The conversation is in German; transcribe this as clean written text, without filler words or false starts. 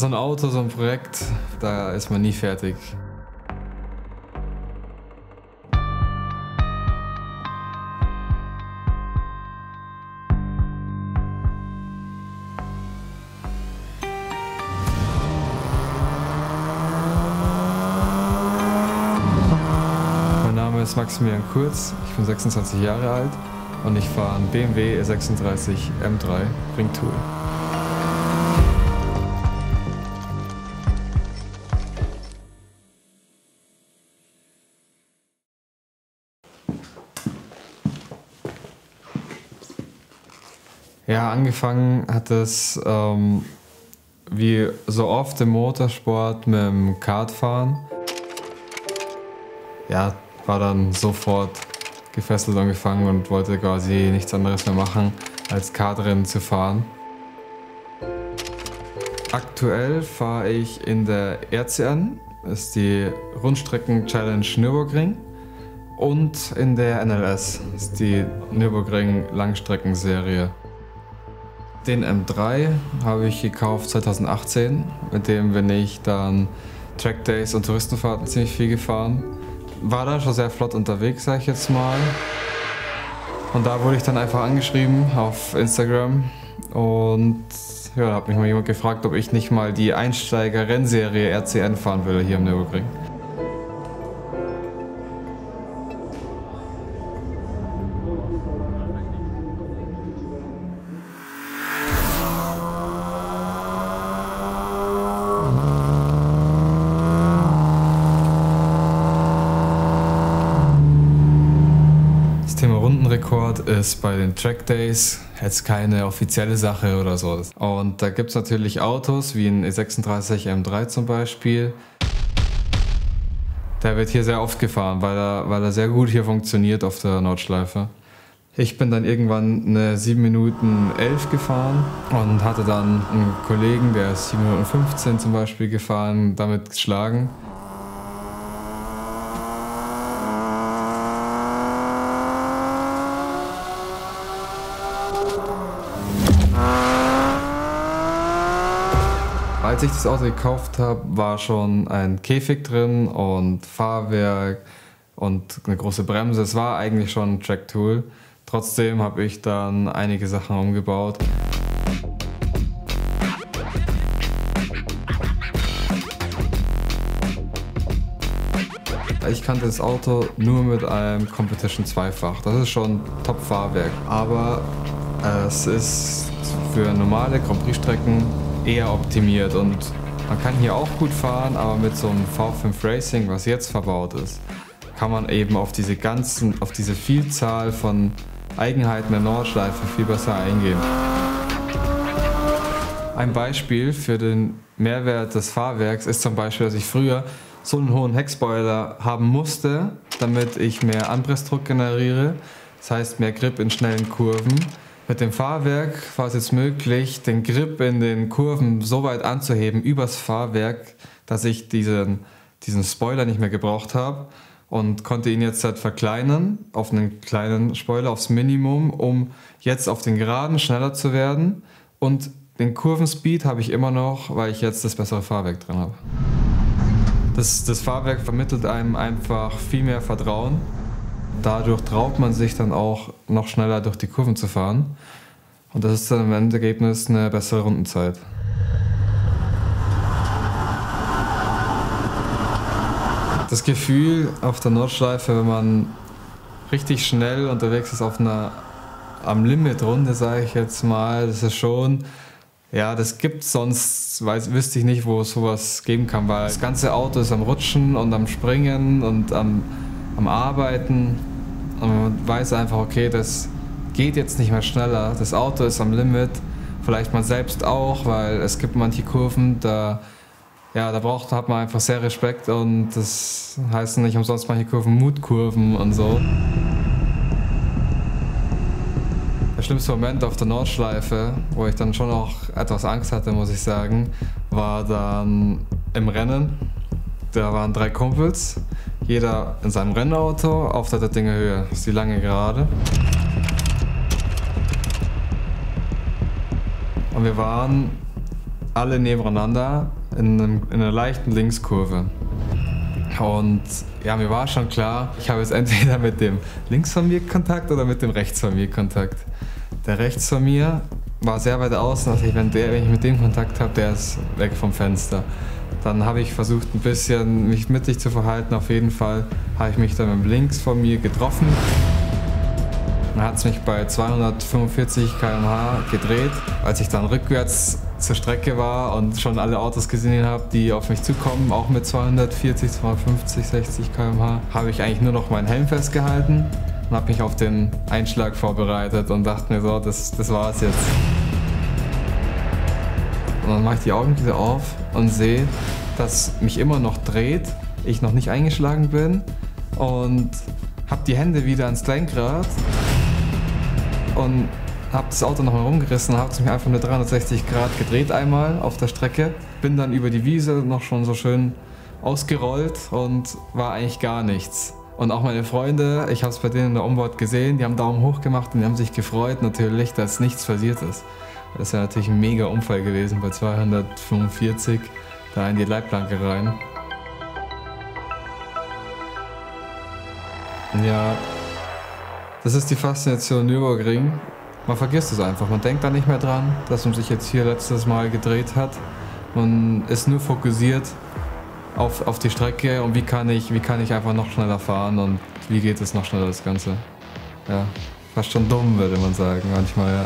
So ein Auto, so ein Projekt, da ist man nie fertig. Mein Name ist Maximilian Kurz, ich bin 26 Jahre alt und ich fahre einen BMW E36 M3 Ringtool. Ja, angefangen hat es wie so oft im Motorsport mit dem Kartfahren. Ja, war dann sofort gefesselt und gefangen und wollte quasi nichts anderes mehr machen, als Kartrennen zu fahren. Aktuell fahre ich in der RCN, das ist die Rundstrecken-Challenge Nürburgring, und in der NLS, das ist die Nürburgring-Langstreckenserie. Den M3 habe ich gekauft 2018, mit dem bin ich dann Trackdays und Touristenfahrten ziemlich viel gefahren. War da schon sehr flott unterwegs, sag ich jetzt mal. Und da wurde ich dann einfach angeschrieben auf Instagram und ja, da hat mich mal jemand gefragt, ob ich nicht mal die Einsteiger-Rennserie RCN fahren will hier im Nürburgring. Das Thema Rundenrekord ist bei den Trackdays jetzt keine offizielle Sache oder so. Und da gibt es natürlich Autos wie ein E36 M3 zum Beispiel. Der wird hier sehr oft gefahren, weil er sehr gut hier funktioniert auf der Nordschleife. Ich bin dann irgendwann eine 7 Minuten 11 gefahren und hatte dann einen Kollegen, der ist 7 Minuten 15 zum Beispiel gefahren, damit geschlagen. Als ich das Auto gekauft habe, war schon ein Käfig drin und Fahrwerk und eine große Bremse. Es war eigentlich schon ein Tracktool. Trotzdem habe ich dann einige Sachen umgebaut. Ich kannte das Auto nur mit einem Competition Zweifach. Das ist schon Top-Fahrwerk, aber es ist für normale Grand Prix-Strecken eher optimiert und man kann hier auch gut fahren, aber mit so einem V5 Racing, was jetzt verbaut ist, kann man eben auf diese Vielzahl von Eigenheiten der Nordschleife viel besser eingehen. Ein Beispiel für den Mehrwert des Fahrwerks ist zum Beispiel, dass ich früher so einen hohen Heckspoiler haben musste, damit ich mehr Anpressdruck generiere, das heißt mehr Grip in schnellen Kurven. Mit dem Fahrwerk war es jetzt möglich, den Grip in den Kurven so weit anzuheben übers Fahrwerk, dass ich diesen Spoiler nicht mehr gebraucht habe und konnte ihn jetzt halt verkleinern auf einen kleinen Spoiler, aufs Minimum, um jetzt auf den Geraden schneller zu werden. Und den Kurvenspeed habe ich immer noch, weil ich jetzt das bessere Fahrwerk drin habe. Das Fahrwerk vermittelt einem einfach viel mehr Vertrauen. Dadurch traut man sich dann auch noch schneller durch die Kurven zu fahren. Und das ist dann im Endergebnis eine bessere Rundenzeit. Das Gefühl auf der Nordschleife, wenn man richtig schnell unterwegs ist auf einer am Limit Runde, sage ich jetzt mal, das ist schon, ja, das gibt's sonst, wüsste ich nicht, wo es sowas geben kann, weil das ganze Auto ist am Rutschen und am Springen und am Arbeiten. Und man weiß einfach, okay, das geht jetzt nicht mehr schneller, das Auto ist am Limit, vielleicht man selbst auch, weil es gibt manche Kurven, hat man einfach sehr Respekt und das heißt nicht umsonst manche Kurven Mutkurven und so. Der schlimmste Moment auf der Nordschleife, wo ich dann schon auch etwas Angst hatte, muss ich sagen, war dann im Rennen. Da waren 3 Kumpels, jeder in seinem Rennauto auf der Dettinger Höhe, das ist die lange Gerade. Und wir waren alle nebeneinander in einer leichten Linkskurve. Und ja, mir war schon klar, ich habe jetzt entweder mit dem links von mir Kontakt oder mit dem rechts von mir Kontakt. Der rechts von mir war sehr weit außen, also wenn ich mit dem Kontakt habe, der ist weg vom Fenster. Dann habe ich versucht, ein bisschen mich mittig zu verhalten. Auf jeden Fall habe ich mich dann mit dem links von mir getroffen. Dann hat es mich bei 245 km/h gedreht. Als ich dann rückwärts zur Strecke war und schon alle Autos gesehen habe, die auf mich zukommen, auch mit 240, 250, 60 km/h, habe ich eigentlich nur noch meinen Helm festgehalten und habe mich auf den Einschlag vorbereitet und dachte mir so, das war's jetzt. Und dann mache ich die Augen wieder auf und sehe, dass mich immer noch dreht, ich noch nicht eingeschlagen bin und habe die Hände wieder ans Lenkrad und habe das Auto nochmal rumgerissen, habe es mich einfach nur 360 Grad gedreht einmal auf der Strecke. Bin dann über die Wiese noch schon so schön ausgerollt und war eigentlich gar nichts. Und auch meine Freunde, ich habe es bei denen in der Onboard gesehen, die haben Daumen hoch gemacht und die haben sich gefreut natürlich, dass nichts passiert ist. Das wäre natürlich ein mega Unfall gewesen bei 245, da in die Leitplanke rein. Ja, das ist die Faszination Nürburgring. Man vergisst es einfach, man denkt da nicht mehr dran, dass man sich jetzt hier letztes Mal gedreht hat. Man ist nur fokussiert auf die Strecke und wie kann ich einfach noch schneller fahren und wie geht es noch schneller das Ganze. Ja, fast schon dumm, würde man sagen manchmal, ja.